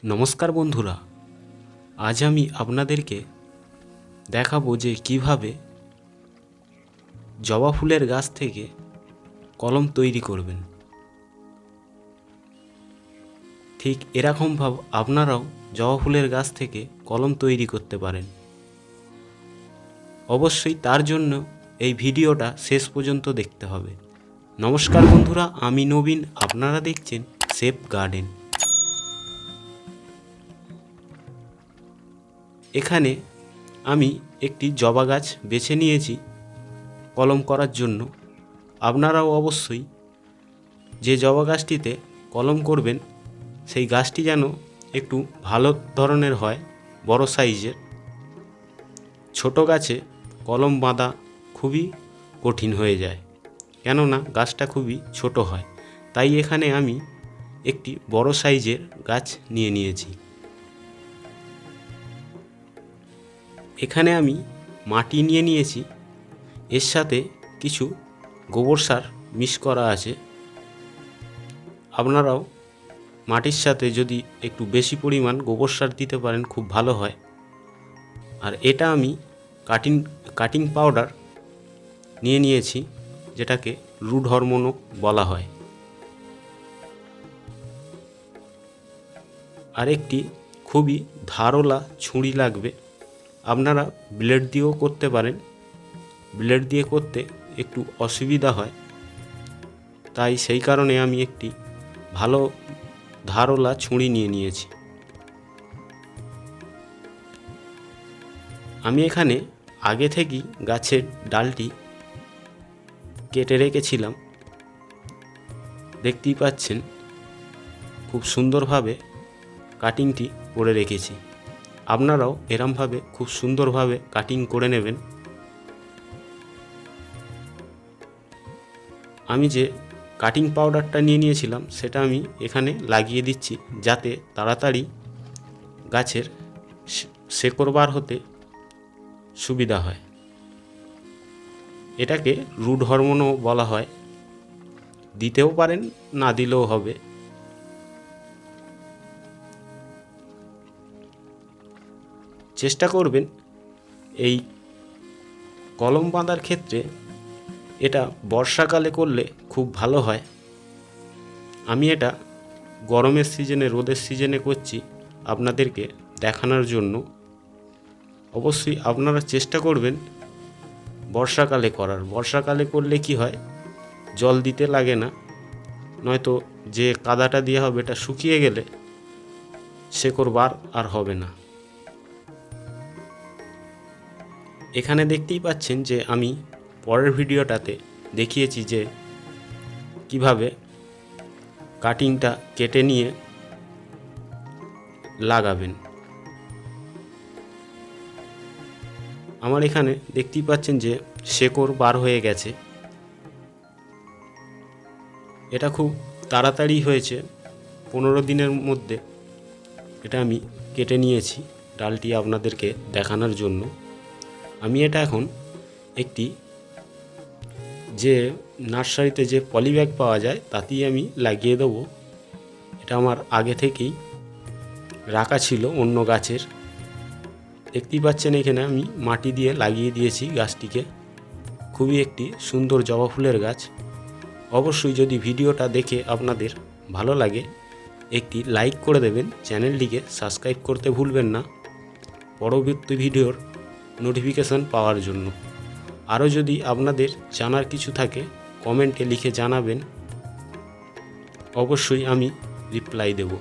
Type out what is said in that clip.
নমস্কার বন্ধুরা, আজ আমি আপনাদেরকে দেখাবো যে কিভাবে জবা ফুলের গাছ থেকে কলম তৈরি করবেন। ঠিক এরকমভাবে আপনারাও জবা ফুলের গাছ থেকে কলম তৈরি করতে পারেন। অবশ্যই তার জন্য এই ভিডিওটা শেষ পর্যন্ত দেখতে হবে। নমস্কার বন্ধুরা, আমি নবীন, আপনারা দেখছেন সেফ গার্ডেন। এখানে আমি একটি জবা গাছ বেছে নিয়েছি কলম করার জন্য। আপনারাও অবশ্যই যে জবা গাছটিতে কলম করবেন সেই গাছটি যেন একটু ভালো ধরনের হয়, বড় সাইজের। ছোট গাছে কলম বাঁধা খুবই কঠিন হয়ে যায়, কেননা গাছটা খুবই ছোট হয়। তাই এখানে আমি একটি বড় সাইজের গাছ নিয়েছি। এখানে আমি মাটি নিয়েছি, এর সাথে কিছু গোবর সার মিক্স করা আছে। আপনারাও মাটির সাথে যদি একটু বেশি পরিমাণ গোবর সার দিতে পারেন খুব ভালো হয়। আর এটা আমি কাটিং পাউডার নিয়েছি, যেটাকে রুট হরমোনও বলা হয়। আর একটি খুবই ধারালো ছুরি লাগবে। আপনারা ব্লেড দিয়েও করতে পারেন, ব্লেড দিয়ে করতে একটু অসুবিধা হয়, তাই সেই কারণে আমি একটি ভালো ধারালো ছুরি নিয়েছি। আমি এখানে আগে থেকেই গাছের ডালটি কেটে রেখেছিলাম, দেখতেই পাচ্ছেন খুব সুন্দরভাবে কাটিংটি করে রেখেছি। আপনারাও এরমভাবে খুব সুন্দরভাবে কাটিং করে নেবেন। আমি যে কাটিং পাউডারটা নিয়েছিলাম সেটা আমি এখানে লাগিয়ে দিচ্ছি, যাতে তাড়াতাড়ি গাছের শেকড় বার হতে সুবিধা হয়। এটাকে রুট হরমোনও বলা হয়, দিতেও পারেন, না দিলেও হবে। চেষ্টা করবেন এই কলম বাঁধার ক্ষেত্রে এটা বর্ষাকালে করলে খুব ভালো হয়। আমি এটা গরমের সিজনে, রোদের সিজনে করছি আপনাদেরকে দেখানোর জন্য। অবশ্যই আপনারা চেষ্টা করবেন বর্ষাকালে করার। বর্ষাকালে করলে কি হয়, জল দিতে লাগে না, নয়তো যে কাদাটা দেওয়া হবে এটা শুকিয়ে গেলে শেকড় বার আর হবে না। এখানে দেখতেই পাচ্ছেন যে আমি পরের ভিডিওটাতে দেখিয়েছি যে কিভাবে কাটিংটা কেটে নিয়ে লাগাবেন। আমার এখানে দেখতেই পাচ্ছেন যে শেকড় বার হয়ে গেছে। এটা খুব তাড়াতাড়ি হয়েছে, 15 দিনের মধ্যে এটা আমি কেটে নিয়েছি ডালটি আপনাদেরকে দেখানোর জন্য। আমি এটা এখন একটি যে নার্সারিতে যে পলিব্যাগ পাওয়া যায় তাতেই আমি লাগিয়ে দেবো। এটা আমার আগে থেকেই রাখা ছিল অন্য গাছের। দেখতেই পাচ্ছেন এখানে আমি মাটি দিয়ে লাগিয়ে দিয়েছি গাছটিকে। খুবই একটি সুন্দর জবা ফুলের গাছ। অবশ্যই যদি ভিডিওটা দেখে আপনাদের ভালো লাগে একটি লাইক করে দেবেন, চ্যানেলটিকে সাবস্ক্রাইব করতে ভুলবেন না পরবর্তী ভিডিওর নোটিফিকেশন পাওয়ার জন্য। আরও যদি আপনাদের জানার কিছু থাকে কমেন্টে লিখে জানাবেন, অবশ্যই আমি রিপ্লাই দেব।